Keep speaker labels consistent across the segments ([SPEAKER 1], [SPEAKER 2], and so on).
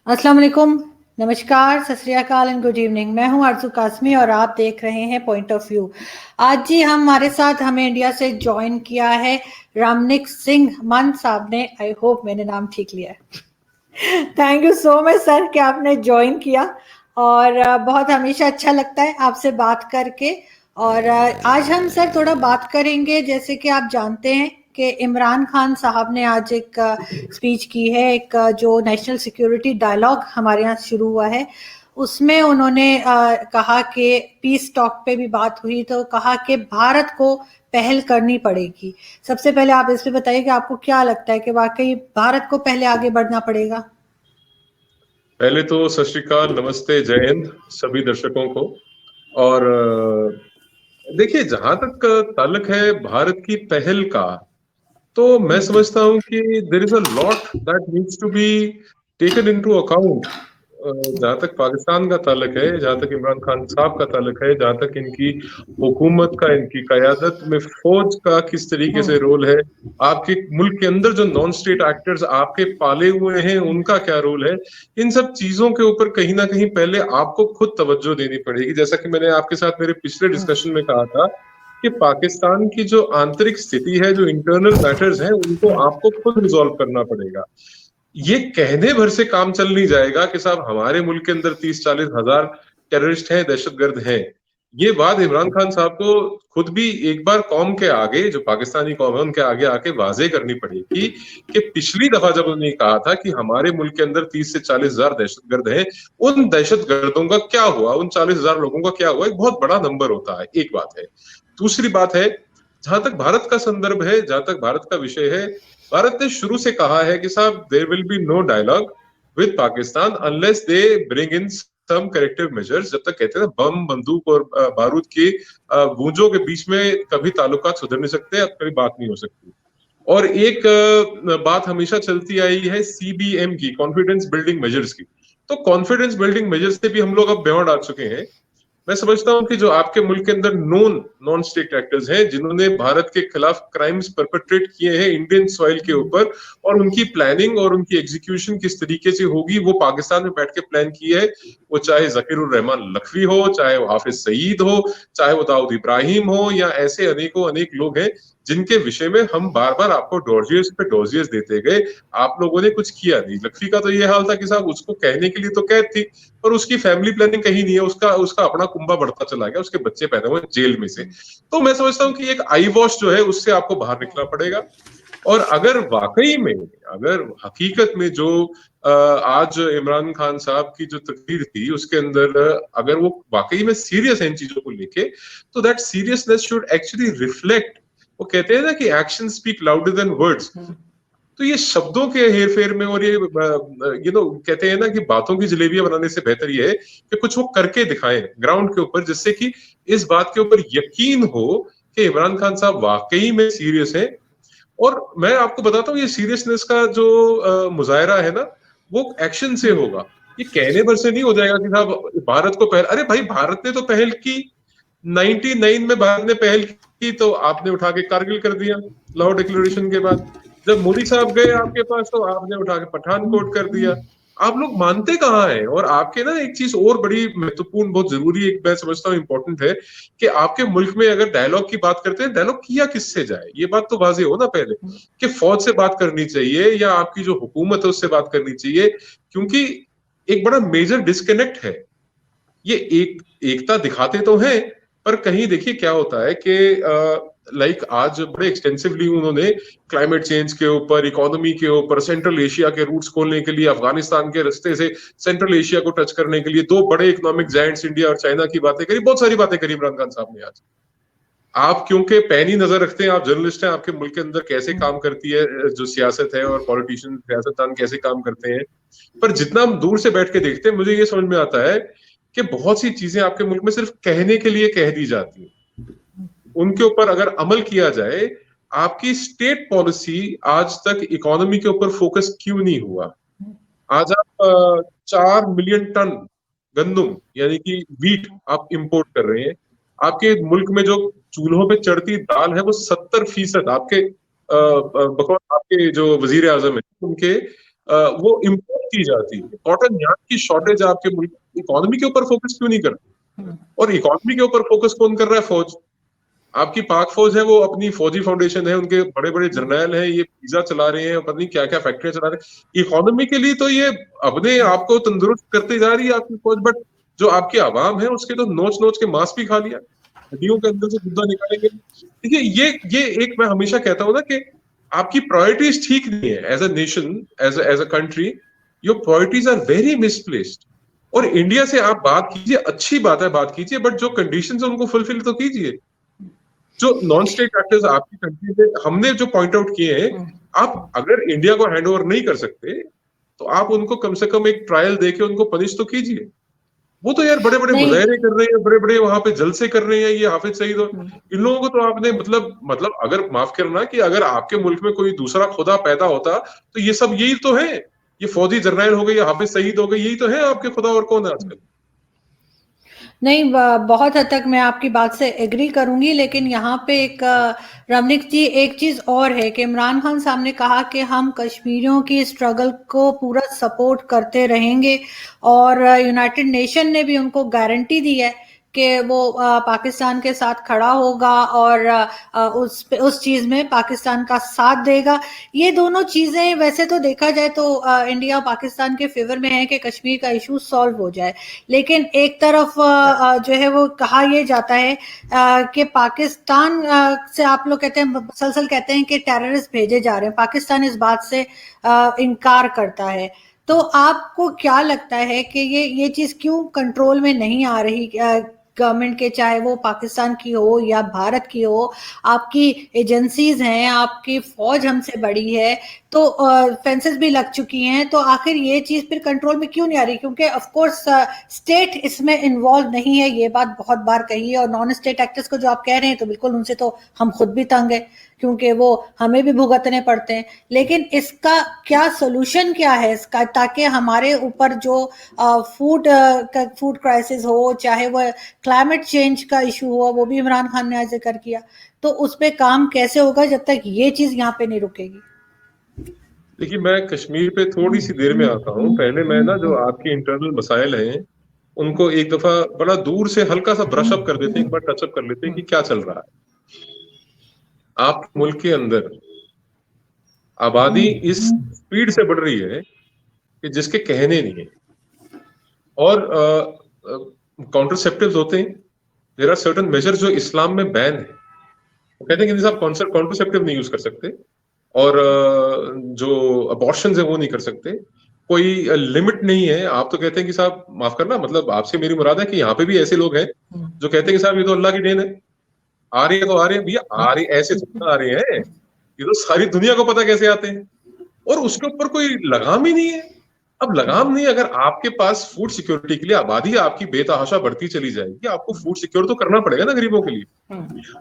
[SPEAKER 1] अस्सलाम वालेकुम, नमस्कार, सत श्री अकाल एंड गुड इवनिंग। मैं हूं आरजू कासमी और आप देख रहे हैं पॉइंट ऑफ व्यू। आज जी हमारे साथ हमें इंडिया से ज्वाइन किया है रामनिक सिंह मान साहब ने। आई होप मैंने नाम ठीक लिया है। Thank you so much sir कि आपने ज्वाइन किया और बहुत हमेशा अच्छा लगता है आपसे बात करके। और आज हम सर थोड़ा बात करेंगे, जैसे कि आप जानते हैं कि इमरान खान साहब ने आज एक स्पीच की है, एक जो नेशनल सिक्योरिटी डायलॉग हमारे यहाँ शुरू हुआ है उसमें उन्होंने कहा कि पीस टॉक पे भी बात हुई, तो कहा कि भारत को पहल करनी पड़ेगी। सबसे पहले आप इस पे बताइए कि आपको क्या लगता है कि वाकई भारत को पहले आगे बढ़ना पड़ेगा?
[SPEAKER 2] पहले तो सत श्री अकाल, नमस्ते, जय हिंद सभी दर्शकों को। और देखिए, जहां तक ताल्लुक है भारत की पहल का, तो मैं समझता हूं कि there is a lot that needs to be taken into account. जहां तक पाकिस्तान का ताल्लुक है, जहां तक इमरान खान साहब का ताल्लुक है, जहां तक इनकी हुकूमत का, इनकी कयादत में फौज का किस तरीके से रोल है, आपके मुल्क के अंदर जो नॉन स्टेट एक्टर्स आपके पाले हुए हैं उनका क्या रोल है, इन सब चीजों के ऊपर कहीं ना कहीं पहले आपको खुद तवज्जो देनी पड़ेगी। जैसा कि मैंने आपके साथ मेरे पिछले डिस्कशन में कहा था कि पाकिस्तान की जो आंतरिक स्थिति है, जो इंटरनल मैटर्स हैं, उनको आपको खुद रिजॉल्व करना पड़ेगा। ये कहने भर से काम चल नहीं जाएगा कि साहब हमारे मुल्क के अंदर 30-40 हजार टेररिस्ट हैं, दहशतगर्द हैं। ये बात इमरान खान साहब को खुद भी एक बार कौम के आगे, जो पाकिस्तानी कौम है उनके आगे आके वाजे करनी पड़ेगी कि पिछली दफा जब उन्होंने कहा था कि हमारे मुल्क के अंदर 30 से 40 हजार दहशतगर्द हैं, उन दहशतगर्दों का क्या हुआ, उन 40 हजार लोगों का क्या हुआ। एक बहुत बड़ा नंबर होता है, एक बात है। दूसरी बात है, जहां तक भारत का संदर्भ है, जहां तक भारत का विषय है, भारत ने शुरू से कहा है कि साहब there will be no dialogue with Pakistan unless they bring in some corrective measures. जब तक कहते हैं ना, बम, बंदूक और बारूद की गूंजों के बीच में कभी ताल्लुकात सुधर नहीं सकते, अब कभी बात नहीं हो सकती। और एक बात हमेशा चलती आई है सीबीएम की, कॉन्फिडेंस बिल्डिंग मेजर्स की। तो कॉन्फिडेंस बिल्डिंग मेजर्स से भी हम लोग अब बियॉन्ड आ चुके हैं। मैं समझता हूं कि जो आपके मुल्क के अंदर नॉन स्टेट एक्टर्स हैं, जिन्होंने भारत के खिलाफ क्राइम्स परपेट्रेट किए हैं इंडियन सॉइल के ऊपर, और उनकी प्लानिंग और उनकी एग्जीक्यूशन किस तरीके से होगी वो पाकिस्तान में बैठ के प्लान की है। वो चाहे जकीरुर रहमान लखवी हो, चाहे वो हाफिज सईद हो, चाहे वो दाऊद इब्राहिम हो, या ऐसे अनेकों अनेक लोग हैं जिनके विषय में हम बार बार आपको डॉर्जियस पे डॉर्जियस देते गए। आप लोगों ने कुछ किया नहीं। लखवी का तो ये हाल था कि साहब उसको कहने के लिए तो कैद थी, और उसकी फैमिली प्लानिंग कहीं नहीं है। उसका उसका अपना कुंबा बढ़ता चला गया, उसके बच्चे पैदा हुए जेल में से। तो मैं समझता हूं कि एक आई वॉश जो है उससे आपको बाहर निकलना पड़ेगा। और अगर वाकई में, अगर हकीकत में जो आज इमरान खान साहब की जो तकरीर थी उसके अंदर अगर वो वाकई में सीरियस है इन चीजों को लेके, तो that seriousness should actually reflect. वो कहते हैं ना कि action speak louder than words. तो ये शब्दों के हेरफेर में, और ये कहते हैं ना कि बातों की जलेबियां बनाने से बेहतर ये है कि कुछ वो करके दिखाएं ग्राउंड के ऊपर, जिससे कि इस बात के ऊपर यकीन हो कि इमरान खान साहब वाकई में सीरियस हैं। और मैं आपको बताता हूँ, ये सीरियसनेस का जो मुजाहरा है ना, वो एक्शन से होगा। ये कहने भर से नहीं हो जाएगा कि साहब भारत को पहल। अरे भाई, भारत ने तो पहल की 99 में। भारत ने पहल की तो आपने उठा के कारगिल कर दिया लाहौर डिक्लेरेशन के बाद। जब मोदी साहब गए आपके पास तो आपने उठा के पठानकोट कर दिया। आप लोग मानते कहाँ हैं? और आपके ना एक चीज और बड़ी महत्वपूर्ण, बहुत जरूरी, एक मैं समझता हूँ इंपॉर्टेंट है कि आपके मुल्क में अगर डायलॉग की बात करते हैं, डायलॉग किया किससे जाए, ये बात तो वाजे हो ना पहले, कि फौज से बात करनी चाहिए या आपकी जो हुकूमत है उससे बात करनी चाहिए। क्योंकि एक बड़ा मेजर डिस्कनेक्ट है। ये एकता दिखाते तो हैं, पर कहीं देखिए क्या होता है कि लाइक आज बड़े एक्सटेंसिवली उन्होंने क्लाइमेट चेंज के ऊपर, इकोनॉमी के ऊपर, सेंट्रल एशिया के रूट्स खोलने के लिए, अफगानिस्तान के रास्ते से सेंट्रल एशिया को टच करने के लिए दो बड़े इकोनॉमिक जायंट्स इंडिया और चाइना की बातें करी, बहुत सारी बातें करी इमरान खान साहब ने आज। आप क्योंकि पैनी नजर रखते हैं, आप जर्नलिस्ट हैं, आपके मुल्क के अंदर कैसे काम करती है जो सियासत है और पॉलिटिशियन, सियासतदान कैसे काम करते हैं, पर जितना हम दूर से बैठ के देखते हैं, मुझे ये समझ में आता है कि बहुत सी चीजें आपके मुल्क में सिर्फ कहने के लिए कह दी जाती हैं। उनके ऊपर अगर अमल किया जाए, आपकी स्टेट पॉलिसी आज तक इकोनॉमी के ऊपर फोकस क्यों नहीं हुआ? आज आप 4 मिलियन टन गंदुम यानी कि वीट आप इंपोर्ट कर रहे हैं। आपके मुल्क में जो चूल्हों पे चढ़ती दाल है वो 70% आपके बकौल आपके जो वजीर आजम है उनके वो इम्पोर्ट की जाती है। कॉटन यार्न की शॉर्टेज आपके मुल्क इकोनॉमी के ऊपर फोकस क्यों नहीं करती? और इकोनॉमी के ऊपर फोकस कौन कर रहा है? फौज। आपकी पाक फौज है, वो अपनी फौजी फाउंडेशन है, उनके बड़े बड़े जर्नैल हैं, ये पिज्जा चला रहे हैं, पता नहीं क्या क्या फैक्ट्रियां चला रहे हैं। इकोनॉमी के लिए तो ये अपने आप को तंदुरुस्त करते जा रही है आपकी फौज, बट जो आपकी आवाम है उसके तो नोच नोच के मांस भी खा लिया, हड्डियों के अंदर से गुद्दा निकालेंगे। देखिए ये एक मैं हमेशा कहता हूँ ना कि आपकी प्रायोरिटीज ठीक नहीं है as a nation, as a country, your priorities are very misplaced. और इंडिया से आप बात कीजिए, अच्छी बात है, बात कीजिए, बट जो कंडीशंस है उनको फुलफिल तो कीजिए। जो नॉन स्टेट एक्टर्स आपकी कंट्री में हमने जो पॉइंट आउट किए हैं, आप अगर इंडिया को हैंड ओवर नहीं कर सकते तो आप उनको कम से कम एक ट्रायल देके उनको पनिश तो कीजिए। वो तो यार बड़े बड़े मुजाहरे कर रहे हैं, बड़े बड़े वहां पे जलसे कर रहे हैं, ये हाफिज सईद और इन लोगों को तो आपने मतलब अगर माफ करना कि अगर आपके मुल्क में कोई दूसरा खुदा पैदा होता तो ये सब यही तो है, ये फौजी जर्नैल हो गए, हाफिज सईद हो गए, यही तो है आपके खुदा, और कौन है आजकल?
[SPEAKER 1] नहीं, बहुत हद तक मैं आपकी बात से एग्री करूंगी, लेकिन यहाँ पे एक रमनिक जी, एक चीज और है कि इमरान खान साहब ने कहा कि हम कश्मीरियों की स्ट्रगल को पूरा सपोर्ट करते रहेंगे, और यूनाइटेड नेशन ने भी उनको गारंटी दी है कि वो पाकिस्तान के साथ खड़ा होगा और उस चीज में पाकिस्तान का साथ देगा। ये दोनों चीजें वैसे तो देखा जाए तो इंडिया और पाकिस्तान के फेवर में है कि कश्मीर का इशू सॉल्व हो जाए, लेकिन एक तरफ जो है वो कहा यह जाता है कि पाकिस्तान से आप लोग कहते हैं, मुसलसल कहते हैं कि टेररिस्ट भेजे जा रहे हैं, पाकिस्तान इस बात से इनकार करता है। तो आपको क्या लगता है कि ये चीज क्यों कंट्रोल में नहीं आ रही गवर्नमेंट के, चाहे वो पाकिस्तान की हो या भारत की हो? आपकी एजेंसीज हैं, आपकी फौज हमसे बड़ी है, तो फेंसेस भी लग चुकी हैं, तो आखिर ये चीज फिर कंट्रोल में क्यों नहीं आ रही? क्योंकि ऑफ कोर्स स्टेट इसमें इन्वॉल्व नहीं है, ये बात बहुत बार कही है, और नॉन स्टेट एक्टर्स को जो आप कह रहे हैं तो बिल्कुल उनसे तो हम खुद भी तंग है, क्योंकि वो हमें भी भुगतने पड़ते हैं। लेकिन इसका क्या सोल्यूशन क्या है इसका, ताकि हमारे ऊपर जो फूड क्राइसिस हो, चाहे वो क्लाइमेट चेंज का इशू हुआ, वो भी इमरान खान ने आज जिक्र किया, तो उस पर काम कैसे होगा जब तक ये चीज यहाँ पे नहीं रुकेगी?
[SPEAKER 2] देखिए, मैं कश्मीर पे थोड़ी सी देर में आता हूँ। पहले मैं ना जो आपके इंटरनल मसाइल हैं उनको एक दफा बड़ा दूर से हल्का सा ब्रश अप कर देते हैं, एक बार टचअप कर लेते हैं कि क्या चल रहा है। आप मुल्क के अंदर आबादी इस स्पीड से बढ़ रही है कि जिसके कहने नहीं है, और कॉन्ट्रासेप्टिव्स होते हैं, देयर आर सर्टेन मेजर्स जो इस्लाम में बैन है। वो कहते हैं कि आप कॉन्ट्रासेप्टिव नहीं यूज कर सकते, और जो अबॉर्शंस है वो नहीं कर सकते, कोई लिमिट नहीं है। आप तो कहते हैं कि साहब माफ करना, मतलब आपसे मेरी मुराद है कि यहाँ पे भी ऐसे लोग हैं जो कहते हैं कि साहब ये तो अल्लाह की देन है, आ रही है तो आ रहे हैं भैया, आ रही ऐसे थोड़ा आ रहे हैं, ये तो सारी दुनिया को पता कैसे आते हैं, और उसके ऊपर कोई लगाम ही नहीं है। अब लगाम नहीं, अगर आपके पास फूड सिक्योरिटी के लिए आबादी आपकी बेतहाशा बढ़ती चली जाएगी, आपको फूड सिक्योर तो करना पड़ेगा ना गरीबों के लिए।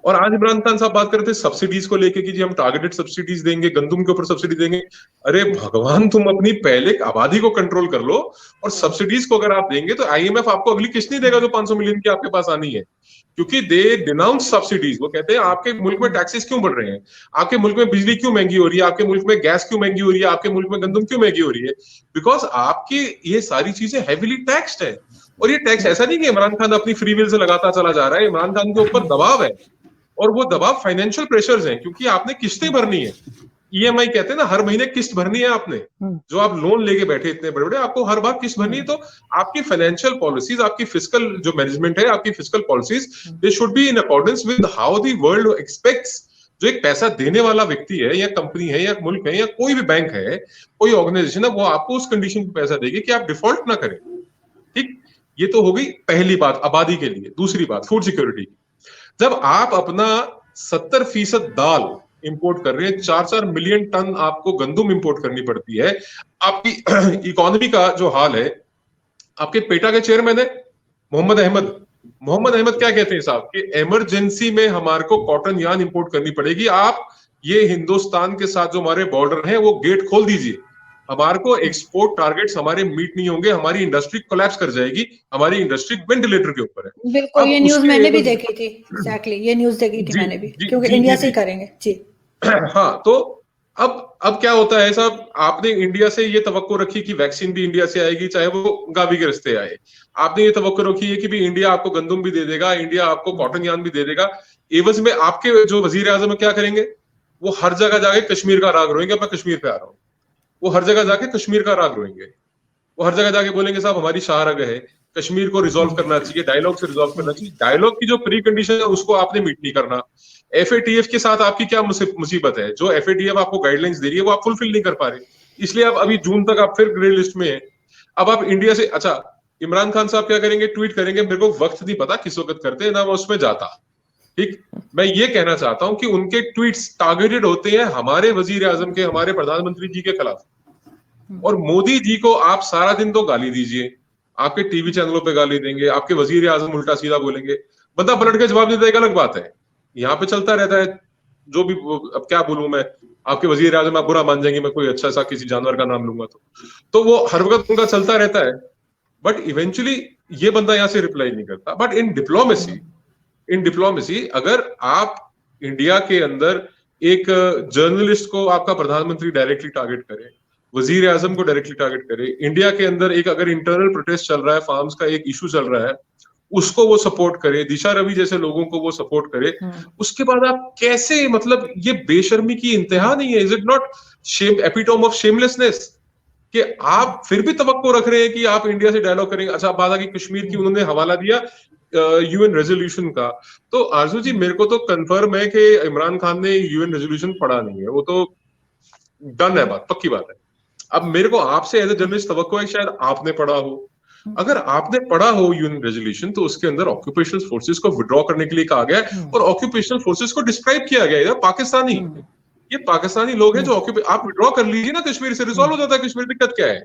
[SPEAKER 2] और आज इमरान खान साहब बात कर रहे थे सब्सिडीज को लेके कि जी हम टारगेटेड सब्सिडीज देंगे, गंदम के ऊपर सब्सिडी देंगे। अरे भगवान, तुम अपनी पहले आबादी को कंट्रोल कर लो, और सब्सिडीज को अगर आप देंगे तो आईएमएफ आपको अगली किस्त नहीं देगा जो 500 मिलियन की आपके पास आनी है, क्योंकि दे डिनाउंस सब्सिडीज। वो कहते हैं आपके मुल्क में टैक्सेस क्यों बढ़ रहे हैं, आपके मुल्क में बिजली क्यों महंगी हो रही है, आपके मुल्क में गैस क्यों महंगी हो रही है, आपके मुल्क में गंदम क्यों महंगी हो रही है, बिकॉज आपकी ये सारी चीजें हैवीली टैक्स्ड है। और ये टैक्स ऐसा नहीं कि इमरान खान अपनी फ्री विल से लगाता चला जा रहा है, इमरान खान के ऊपर दबाव है, और वो दबाव फाइनेंशियल प्रेशर्स हैं, क्योंकि आपने किस्तें भरनी है। ईएमआई कहते हैं ना, हर महीने किस्त भरनी है आपने, जो आप लोन लेके बैठे इतने बड़े बड़े, आपको हर बार किस्त भरनी है। तो आपकी फाइनेंशियल पॉलिसीज, आपकी फिस्कल जो मैनेजमेंट है, आपकी fiscal policies, they should be in accordance with how the world aspects. जो एक पैसा देने वाला व्यक्ति है, या कंपनी है, या मुल्क है, या कोई भी बैंक है, कोई ऑर्गेनाइजेशन है, वो आपको उस कंडीशन पे पैसा देगी कि आप डिफॉल्ट ना करें। ठीक, ये तो हो गई पहली बात आबादी के लिए। दूसरी बात फूड सिक्योरिटी। जब आप अपना 70% दाल इंपोर्ट कर रहे हैं, 4-4 मिलियन टन आपको गंदम इंपोर्ट करनी पड़ती है, आपकी इकोनॉमी का जो हाल है। आपके पेटा के चेयरमैन है मोहम्मद अहमद। मोहम्मद अहमद क्या कहते हैं साहब कि इमरजेंसी में हमारे को कॉटन यार्न इंपोर्ट करनी पड़ेगी, आप ये हिंदुस्तान के साथ जो हमारे बॉर्डर हैं वो गेट खोल दीजिए, हमारे को एक्सपोर्ट टारगेट्स हमारे मीट नहीं होंगे, हमारी इंडस्ट्री कोलैप्स कर जाएगी, हमारी इंडस्ट्री वेंटिलेटर के ऊपर है।
[SPEAKER 1] बिल्कुल, ये न्यूज मैंने भी देखी थी, एग्जैक्टली ये न्यूज देखी थी मैंने भी, क्योंकि इंडिया से ही करेंगे जी।
[SPEAKER 2] हाँ, तो अब क्या होता है साहब, आपने इंडिया से ये तवक्को रखी कि वैक्सीन भी इंडिया से आएगी, चाहे वो गावी के रास्ते आए। आपने ये तवक्को रखी है कि भी इंडिया आपको गंदम भी दे देगा, इंडिया आपको कॉटन यान भी दे देगा। एवज में आपके जो वजीर आजम है क्या करेंगे, वो हर जगह जाके कश्मीर का राग रोएंगे, मैं कश्मीर पे आ रहा हूँ। वो हर जगह जाके कश्मीर का राग रोएंगे। वो हर जगह जाके बोलेंगे साहब हमारी शाहरग है, कश्मीर को रिजॉल्व करना चाहिए, डायलॉग से रिजॉल्व करना चाहिए। डायलॉग की जो प्री कंडीशन है उसको आपने मीट नहीं करना। एफएटीएफ के साथ आपकी क्या मुसीबत है, जो एफएटीएफ आपको गाइडलाइंस दे रही है वो आप फुलफिल नहीं कर पा रहे, इसलिए आप अभी जून तक आप फिर ग्रे लिस्ट में है। अब आप इंडिया से, अच्छा इमरान खान साहब क्या करेंगे, ट्वीट करेंगे, मेरे को वक्त नहीं पता किस वक्त करते हैं ना, मैं उसमें जाता। ठीक, मैं ये कहना चाहता हूं कि उनके ट्वीट्स टारगेटेड होते हैं हमारे वजीर आजम के, हमारे प्रधानमंत्री जी के खिलाफ। और मोदी जी को आप सारा दिन तो गाली दीजिए, आपके टीवी चैनलों पे गाली देंगे, आपके वजीर आजम उल्टा सीधा बोलेंगे, बंदा पलट के जवाब देता है, एक अलग बात है। यहाँ पे चलता रहता है जो भी, अब क्या बोलूं मैं, आपके वजीर आजम आप बुरा मान जाएंगे मैं कोई अच्छा सा किसी जानवर का नाम लूंगा तो वो हर वक्त उनका चलता रहता है। बट इवेंचुअली ये बंदा यहाँ से रिप्लाई नहीं करता। बट इन डिप्लोमेसी अगर आप इंडिया के अंदर एक जर्नलिस्ट को आपका प्रधानमंत्री डायरेक्टली टारगेट करे, वजीर आजम को डायरेक्टली टारगेट करे, इंडिया के अंदर एक अगर इंटरनल प्रोटेस्ट चल रहा है, फार्म्स का एक इशू चल रहा है, उसको वो सपोर्ट करे, दिशा रवि जैसे लोगों को वो सपोर्ट करे, उसके बाद आप कैसे, मतलब ये बेशर्मी की इंतहा नहीं है? Is it not shame, epitome of shamelessness कि आप फिर भी तवक्को रख रहे हैं कि आप इंडिया से डायलॉग करेंगे। अच्छा, बात आ गई कश्मीर की, उन्होंने हवाला दिया यूएन रेजोल्यूशन का। तो आरजू जी मेरे को तो कंफर्म है कि इमरान खान ने यूएन रेजोल्यूशन पढ़ा नहीं है, वो तो डन है, बात पक्की बात है। अब मेरे को आपसे एज ए जर्नलिस्ट तवक्को है शायद आपने पढ़ा हो। अगर आपने पढ़ा हो यूएन रेजोल्यूशन तो उसके अंदर ऑक्यूपेशनल फोर्सेस को विड्रॉ करने के लिए कहा गया है और ऑक्यूपेशनल फोर्सेस को डिस्क्राइब किया गया है पाकिस्तानी। ये पाकिस्तानी लोग हैं जो आप विड्रॉ कर लीजिए ना कश्मीर से, रिजॉल्व हो जाता है कश्मीर, दिक्कत क्या है?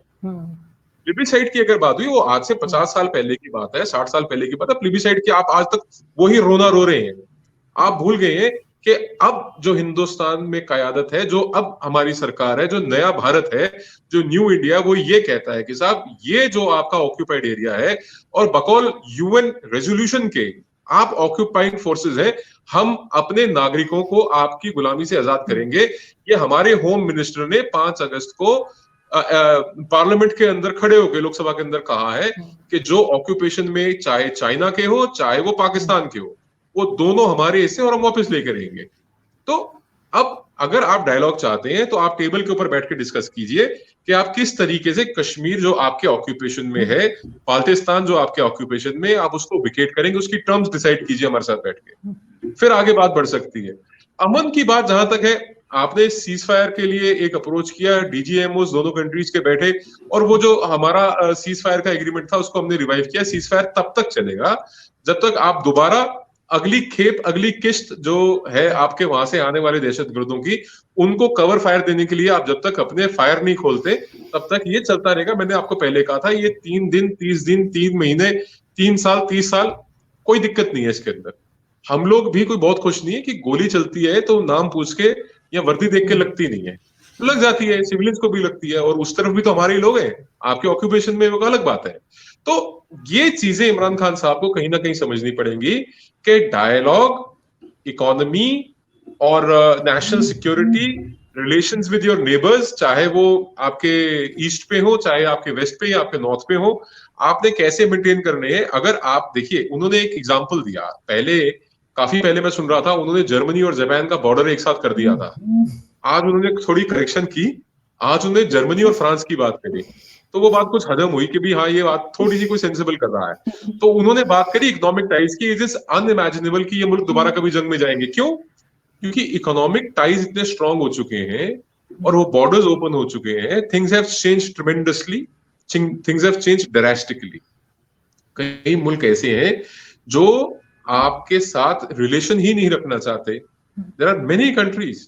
[SPEAKER 2] प्लिबिसाइड की अगर बात हुई वो आज से 50 साल पहले की बात है, 60 साल पहले की बात है। प्लिबिसाइड की आप आज तक वही रोना रो रहे हैं। आप भूल गए हैं कि अब जो हिंदुस्तान में कयादत है, जो अब हमारी सरकार है, जो नया भारत है, जो न्यू इंडिया, वो ये कहता है कि साहब ये जो आपका ऑक्यूपाइड एरिया है और बकौल यूएन रेजोल्यूशन के आप ऑक्यूपाइड फोर्सेस हैं, हम अपने नागरिकों को आपकी गुलामी से आजाद करेंगे। ये हमारे होम मिनिस्टर ने 5 अगस्त को पार्लियामेंट के अंदर खड़े होकर लोकसभा के अंदर कहा है कि जो ऑक्यूपेशन में चाहे चाइना के हो चाहे वो पाकिस्तान के हो, वो दोनों हमारे हिस्से और हम वापस लेकर रहेंगे। तो अब अगर आप डायलॉग चाहते हैं तो आप टेबल के ऊपर बैठ के डिस्कस कीजिए कि आप किस तरीके से कश्मीर जो आपके ऑक्यूपेशन में है, बाल्टिस्तान जो आपके ऑक्यूपेशन में, आप उसको विकेट करेंगे, उसकी टर्म्स डिसाइड कीजिए हमारे साथ बैठ के, फिर आगे बात बढ़ सकती है। अमन की बात जहां तक है, आपने सीज फायर के लिए एक अप्रोच किया, डीजीएमओस दोनों कंट्रीज के बैठे और वो जो हमारा सीज फायर का एग्रीमेंट था उसको हमने रिवाइव किया। सीज फायर तब तक चलेगा जब तक आप दोबारा अगली खेप, अगली किश्त जो है आपके वहां से आने वाले दहशतगर्दों की, उनको कवर फायर देने के लिए आप जब तक अपने फायर नहीं खोलते तब तक ये चलता रहेगा। मैंने आपको पहले कहा था ये 3 दिन 30 दिन 3 महीने 3 साल 30 साल कोई दिक्कत नहीं है इसके अंदर। हम लोग भी कोई बहुत खुश नहीं है कि गोली चलती है तो नाम पूछ के या वर्दी देख के लगती नहीं है, तो लग जाती है, सिविलियंस को भी लगती है, और उस तरफ भी तो हमारे ही लोग हैं, आपके ऑक्यूपेशन में वो अलग बात है। तो ये चीजें इमरान खान साहब को कहीं ना कहीं समझनी पड़ेंगी कि डायलॉग, इकोनॉमी और national security, relations with your neighbours, चाहे वो आपके ईस्ट पे हो चाहे आपके वेस्ट पे या आपके नॉर्थ पे हो, आपने कैसे मेंटेन करने हैं। अगर आप देखिए, उन्होंने एक एग्जांपल दिया पहले, काफी पहले मैं सुन रहा था, उन्होंने जर्मनी और जापान का बॉर्डर एक साथ कर दिया था। आज उन्होंने थोड़ी करेक्शन की, आज उन्होंने जर्मनी और फ्रांस की बात करी, तो वो बात कुछ हजम हुई कि भी हाँ ये बात थोड़ी सी कोई सेंसिबल कर रहा है। तो उन्होंने बात करी इकोनॉमिक टाइज की। इट इज अनइमेजिनेबल कि ये मुल्क दोबारा कभी जंग में जाएंगे। क्यों? क्योंकि इकोनॉमिक टाइज इतने स्ट्रांग हो चुके हैं और वो बॉर्डर्स ओपन हो चुके हैं। Things have changed tremendously, things have changed drastically. कई मुल्क ऐसे हैं जो आपके साथ रिलेशन ही नहीं रखना चाहते। There are many countries.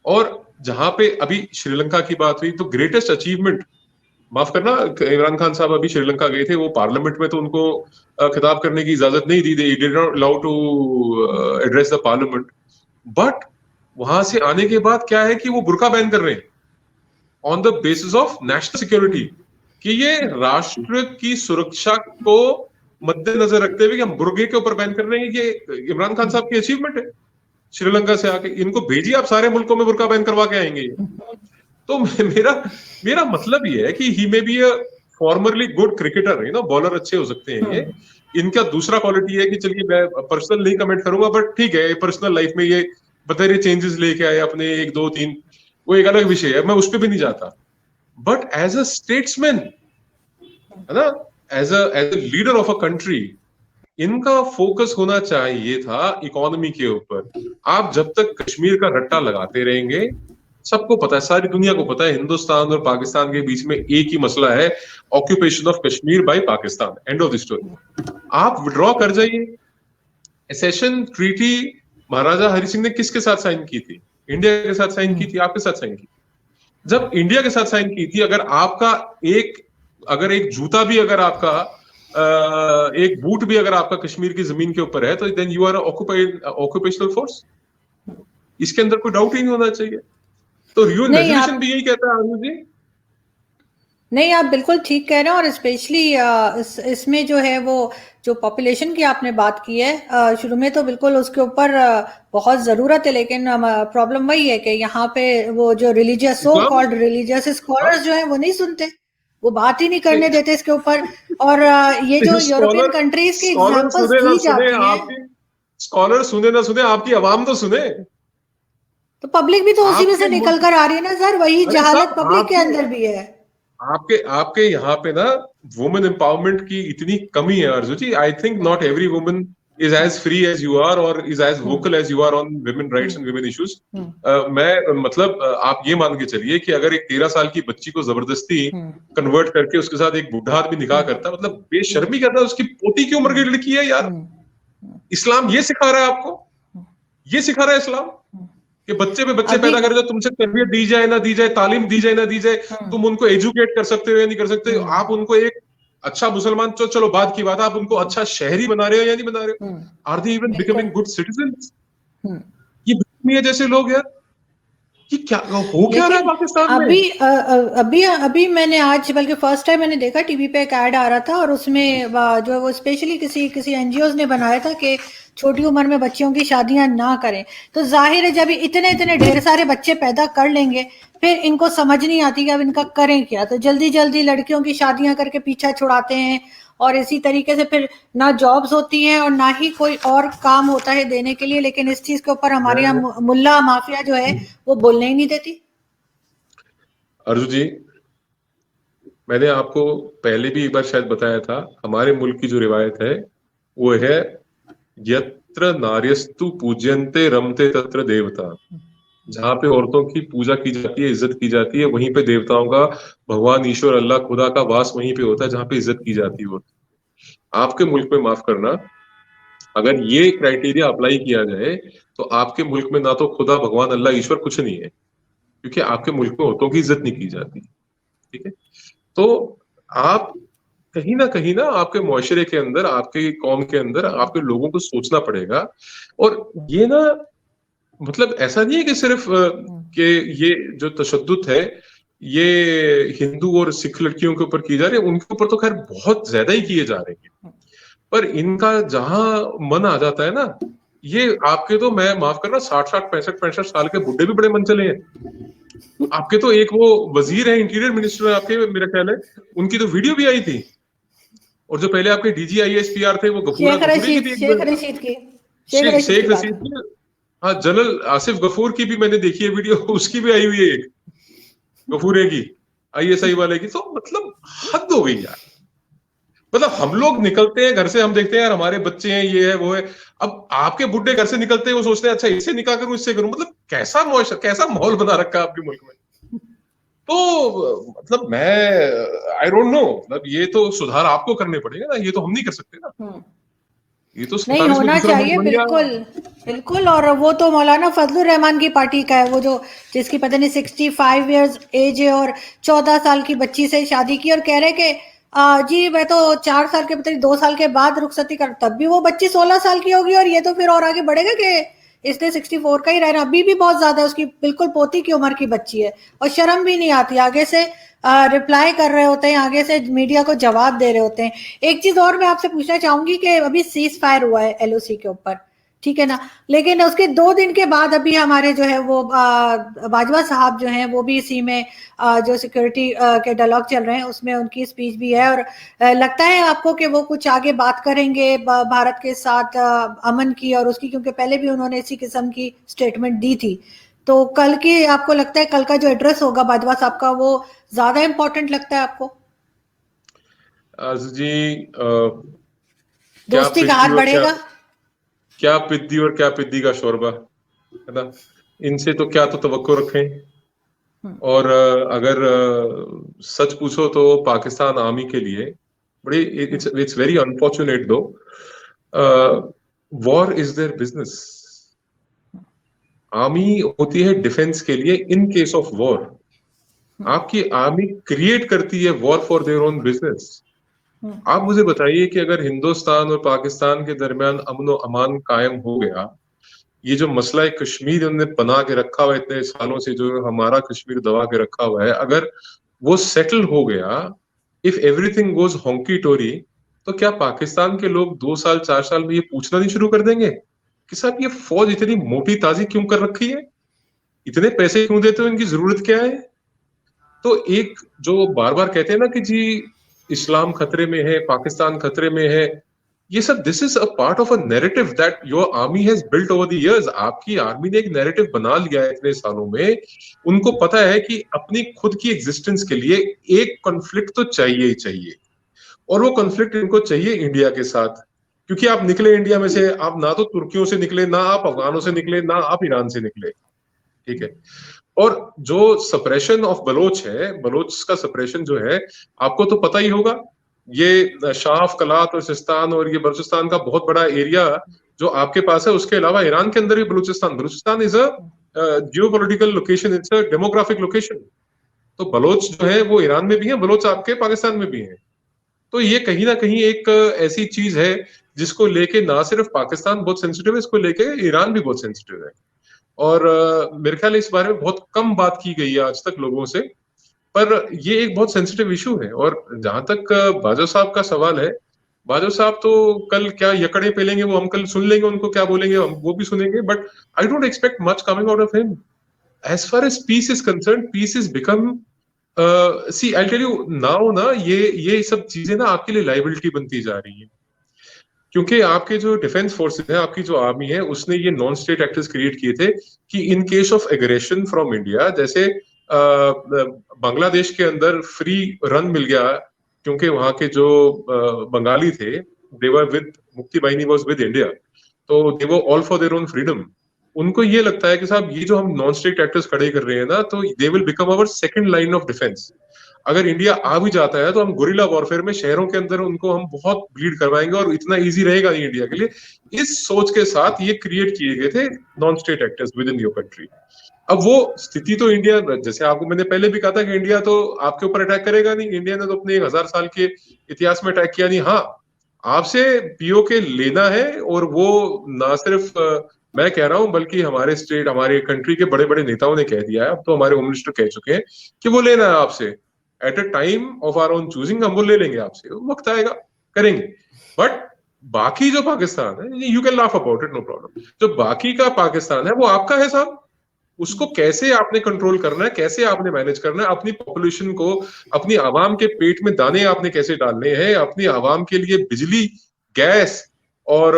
[SPEAKER 2] और जहां पे अभी श्रीलंका की बात हुई तो ग्रेटेस्ट अचीवमेंट, माफ करना इमरान खान साहब अभी श्रीलंका गए थे, वो पार्लियामेंट में तो उनको खिताब करने की इजाजत नहीं दी, they did not allow to address the parliament. But वहां से आने के बाद क्या है कि वो बुर्का बैन कर रहे हैं on the basis of national security, कि ये राष्ट्र की सुरक्षा को मद्देनजर रखते हुए कि हम बुर्गे के ऊपर बैन कर रहे हैं। ये इमरान खान साहब की अचीवमेंट है। श्रीलंका से आके, इनको भेजिए आप सारे मुल्कों में बुर्का बैन करवा के आएंगे ये। तो मेरा मेरा मतलब ये है कि he may be a formerly good cricketer, you know, bowler अच्छे हो सकते हैं ये। इनका दूसरा क्वालिटी है कि चलिए मैं पर्सनल नहीं कमेंट करूंगा, बट ठीक है, पर्सनल लाइफ में ये बतेरे चेंजेस लेके आए अपने 1 2 3, वो एक अलग विषय है, मैं उस पर भी नहीं जाता। बट एज अ स्टेट्समैन, है ना, as a leader of a country, इनका फोकस होना चाहिए था इकोनॉमी के ऊपर। आप जब तक कश्मीर का रट्टा लगाते रहेंगे, सबको पता है, सारी दुनिया को पता है, हिंदुस्तान और पाकिस्तान के बीच में एक ही मसला है, occupation of Kashmir by Pakistan, end of the story. आप विड्रॉ कर जाइए। एसेशन ट्रीटी महाराजा हरि सिंह ने किसके साथ साइन की थी? इंडिया के साथ साइन की थी, आपके साथ साइन की। जब इंडिया के साथ साइन की थी, अगर एक जूता भी अगर आपका, एक बूट भी अगर आपका कश्मीर की जमीन के ऊपर है, तो then you are occupational force. इसके अंदर कोई डाउट ही नहीं होना चाहिए। तो यूएन रेजोल्यूशन भी यही कहता है आनंद जी।
[SPEAKER 1] नहीं, आप बिल्कुल ठीक कह रहे हैं। और स्पेशली इसमें जो है वो जो पॉपुलेशन की आपने बात की है, शुरू में तो बिल्कुल उसके ऊपर बहुत ज़रूरत है, लेकिन प्रॉब्लम वही है कि यहाँ पे वो जो religious, so called religious scholars जो हैं वो नहीं सुनते, वो बात ही नहीं करने देते इसके ऊपर। और ये जो यूरोपियन कंट्रीज की एग्जांपल्स दी जाती हैं,
[SPEAKER 2] स्कॉलर सुने ना सुने, आपकी आवाम तो सुने।
[SPEAKER 1] तो पब्लिक भी तो उसी में से निकल कर आ रही है ना सर, वही जहालत पब्लिक के अंदर भी है।
[SPEAKER 2] आपके यहाँ पे ना वुमेन एम्पावरमेंट की इतनी कमी है Arjun ji. I think not every woman is as free as you are or is as vocal as you are on women rights and women issues. मैं मतलब आप ये मान के चलिए कि अगर एक 13 साल की बच्ची को जबरदस्ती कन्वर्ट करके उसके साथ एक बुढ़ा आदमी निकाह करता, मतलब बेशर्मी करता है। उसकी पोती की उम्र की लड़की है यार। इस्लाम ये सिखा रहा है आपको, ये सिखा रहा है इस्लाम कि बच्चे पे बच्चे पैदा करे, जो तुमसे तरबियत दी जाए ना दी जाए, तालीम दी जाए ना दी जाए, तुम उनको एजुकेट कर सकते हो या नहीं कर सकते। आप उनको एक अच्छा मुसलमान, तो चलो बात की बात है, आप उनको अच्छा शहरी बना रहे हो या नहीं बना रहे हो? Are they even becoming good citizens? ये बिकमिया जैसे लोग यार, कि क्या हो क्या रहा है पाकिस्तान में?
[SPEAKER 1] अभी मैंने आज, बल्कि फर्स्ट टाइम मैंने देखा टीवी पे एक ऐड आ रहा था, और उसमें जो वो स्पेशली किसी एनजीओ ने बनाया था कि छोटी उम्र में बच्चियों की शादियां ना करें। तो जाहिर है जब इतने इतने ढेर सारे बच्चे पैदा कर लेंगे, फिर इनको समझ नहीं आती कि अब इनका करें क्या, तो जल्दी जल्दी लड़कियों की शादियां करके पीछा छुड़ाते हैं। और इसी तरीके से फिर ना जॉब्स होती हैं और ना ही कोई और काम होता है देने के लिए। लेकिन इस चीज के ऊपर हमारे यहाँ मुल्ला माफिया जो है वो बोलने ही नहीं देती।
[SPEAKER 2] अर्जुन जी, मैंने आपको पहले भी एक बार शायद बताया था, हमारे मुल्क की जो रिवायत है वो है यत्र नार्यस्तु पूज्यन्ते रमते तत्र देवता। जहां पे औरतों की पूजा की जाती है, इज्जत की जाती है, वहीं पे देवताओं का, भगवान ईश्वर अल्लाह खुदा का वास वहीं पे होता है जहां पे इज्जत की जाती है। आपके मुल्क में, माफ करना, अगर ये क्राइटेरिया अप्लाई किया जाए तो आपके मुल्क में ना तो खुदा, भगवान, अल्लाह, ईश्वर कुछ नहीं है, क्योंकि आपके मुल्क में औरतों की इज्जत नहीं की जाती। ठीक है, तो आप कहीं ना आपके मुआशरे के अंदर, आपके कौम के अंदर, आपके लोगों को सोचना पड़ेगा। और ये ना, मतलब ऐसा नहीं है कि सिर्फ कि ये जो तशद्दुद है ये हिंदू और सिख लड़कियों के ऊपर की जा रही है, उनके ऊपर तो खैर बहुत ज्यादा ही किए जा रहे हैं। पर इनका जहां मन आ जाता है ना, ये आपके तो, मैं माफ करना, 60 65 साल के बुढ़े भी बड़े मन चले हैं। आपके तो एक वो वजीर है, इंटीरियर मिनिस्टर है आपके, मेरा ख्याल है, उनकी तो वीडियो भी आई थी। और जो पहले आपके DGISPR थे वो शेख रशीद की, हाँ, जनरल आसिफ गफूर की भी मैंने देखी है वीडियो, उसकी भी आई हुई है एक, गफूरे की, ISI वाले की। तो मतलब हद हो गई यार। मतलब हम लोग निकलते हैं घर से, हम देखते हैं यार हमारे बच्चे हैं, ये है वो है। अब आपके बुढ़े घर से निकलते हैं, वो सोचते हैं अच्छा इससे निकाह करूं, इससे करूं। मतलब कैसा माहौल बना रखा है आपके मुल्क में। तो मतलब मैं आई डोंट नो, मतलब ये तो सुधार आपको करने पड़ेगा ना, ये तो हम नहीं कर सकते ना। ये तो
[SPEAKER 1] नहीं होना चाहिए, बिल्कुल बिल्कुल। और वो तो मौलाना फजलुर रहमान की पार्टी का है, वो जो जिसकी पता नहीं 65 इयर्स एज है और 14 साल की बच्ची से शादी की, और कह रहे कि जी मैं तो 4 साल के, पता नहीं 2 साल के बाद रुखसती कर, तब भी वो बच्ची 16 साल की होगी, और ये तो फिर और आगे बढ़ेगा कि इसने 64 का ही रहना। अभी भी बहुत ज्यादा है, उसकी बिल्कुल पोती की उम्र की बच्ची है, और शर्म भी नहीं आती, आगे से रिप्लाई कर रहे होते हैं, आगे से मीडिया को जवाब दे रहे होते हैं। एक चीज और मैं आपसे पूछना चाहूंगी कि अभी सीज फायर हुआ है LOC के ऊपर, ठीक है ना। लेकिन उसके 2 दिन के बाद अभी हमारे जो है वो बाजवा साहब जो हैं वो भी इसी में जो सिक्योरिटी के डायलॉग चल रहे हैं उसमें उनकी स्पीच भी है, और लगता है आपको कि वो कुछ आगे बात करेंगे भारत के साथ अमन की और उसकी, क्योंकि पहले भी उन्होंने इसी किस्म की स्टेटमेंट दी थी। तो कल की आपको लगता है कल का जो एड्रेस होगा बाजवा साहब का वो ज्यादा इंपॉर्टेंट लगता है आपको?
[SPEAKER 2] आरजू जी, क्या
[SPEAKER 1] दोस्ती का
[SPEAKER 2] पिद्दी
[SPEAKER 1] हाथ
[SPEAKER 2] और क्या
[SPEAKER 1] बढ़ेगा?
[SPEAKER 2] क्या पिद्दी और क्या पिद्दी का शोरबा, है ना। इनसे तो क्या तो तवक्को रखें। और अगर सच पूछो तो पाकिस्तान आर्मी के लिए बड़ी, इट्स वेरी अनफॉर्चुनेट दो, war is their business. Army होती है डिफेंस के लिए इन केस ऑफ वॉर। आपकी आर्मी क्रिएट करती है war for their own business. आप मुझे बताइए कि अगर हिंदुस्तान और पाकिस्तान के दरमियान अमन और अमान कायम हो गया, ये जो मसला है कश्मीर उन्होंने बना के रखा हुआ है इतने सालों से, जो हमारा कश्मीर दबा के रखा हुआ है, अगर वो सेटल हो गया, इफ एवरीथिंग गोज हॉन्की टोरी, तो क्या पाकिस्तान के लोग 2 साल 4 साल में ये पूछना नहीं शुरू कर देंगे कि साहब ये फौज इतनी मोटी ताजी क्यों कर रखी है, इतने पैसे क्यों देते हो, इनकी जरूरत क्या है? तो एक जो बार बार कहते हैं ना कि जी इस्लाम खतरे में है, पाकिस्तान खतरे में है, ये सब this is a part of a narrative that your army has built over the years. आपकी आर्मी ने एक नैरेटिव बना लिया है इतने सालों में। उनको पता है कि अपनी खुद की एग्जिस्टेंस के लिए एक कॉन्फ्लिक्ट तो चाहिए ही चाहिए, और वो कॉन्फ्लिक्ट इनको चाहिए इंडिया के साथ। क्योंकि आप निकले इंडिया में से, आप ना तो तुर्कियों से निकले, ना आप अफगानों से निकले, ना आप ईरान से निकले, ठीक है। और जो सप्रेशन ऑफ बलोच है, बलोच का सप्रेशन जो है, आपको तो पता ही होगा, ये शाफ कलात और सिस्तान और ये बलूचिस्तान का बहुत बड़ा एरिया जो आपके पास है, उसके अलावा ईरान के अंदर भी Balochistan, Balochistan is a geo political location, it's a demographic location. तो बलोच जो है वो ईरान में भी है, बलोच आपके पाकिस्तान में भी है। तो ये कहीं ना कहीं एक ऐसी चीज है जिसको लेके ना सिर्फ पाकिस्तान बहुत सेंसिटिव है, इसको लेके ईरान भी बहुत सेंसिटिव है। और मेरे ख्याल इस बारे में बहुत कम बात की गई है आज तक लोगों से, पर ये एक बहुत सेंसिटिव इशू है। और जहां तक बाजवा साहब का सवाल है, बाजवा साहब तो कल क्या यकड़े पेलेंगे वो हम कल सुन लेंगे, उनको क्या बोलेंगे हम वो भी सुनेंगे, but I don't expect much coming out of him. As far as peace is concern, peace is become, see I tell you now ना, ये सब चीजें ना आपके लिए लाइबिलिटी बनती जा रही है। क्योंकि आपके जो डिफेंस फोर्सेस है, आपकी जो आर्मी है, उसने ये नॉन स्टेट एक्टर्स क्रिएट किए थे कि in case of aggression from India, जैसे बांग्लादेश के अंदर फ्री रन मिल गया, क्योंकि वहां के जो बंगाली थे, देवर विद, मुक्ति बाहिनी वाज विद इंडिया, तो they were all for their own freedom. उनको ये लगता है कि साहब ये जो हम नॉन स्टेट एक्टर्स खड़े कर रहे हैं ना, तो they will become our second line of defence. अगर इंडिया आ भी जाता है तो हम गुरिल्ला वॉरफेयर में शहरों के अंदर उनको हम बहुत ब्लीड करवाएंगे और इतना इजी रहेगा नहीं इंडिया के लिए। इस सोच के साथ ये क्रिएट किए गए थे non state actors with in your country. अब वो स्थिति तो इंडिया, जैसे आपको मैंने पहले भी कहा था कि इंडिया तो आपके ऊपर अटैक करेगा नहीं, इंडिया ने तो अपने 1000 साल के इतिहास में अटैक किया नहीं। हाँ, आपसे पीओके लेना है, और वो ना सिर्फ मैं कह रहा हूं, बल्कि हमारे स्टेट, हमारे कंट्री के बड़े बड़े नेताओं ने कह दिया है, अब तो हमारे होम मिनिस्टर कह चुके हैं कि वो लेना है आपसे, at a time of our own choosing हम वो ले लेंगे आपसे, वक्त आएगा करेंगे। बट बाकी जो पाकिस्तान है, you can laugh about it, no problem, जो बाकी का पाकिस्तान है वो आपका है साहब। उसको कैसे आपने कंट्रोल करना है, कैसे आपने मैनेज करना है, अपनी पॉपुलेशन को, अपनी आवाम के पेट में दाने आपने कैसे डालने हैं, अपनी आवाम के लिए बिजली, गैस, और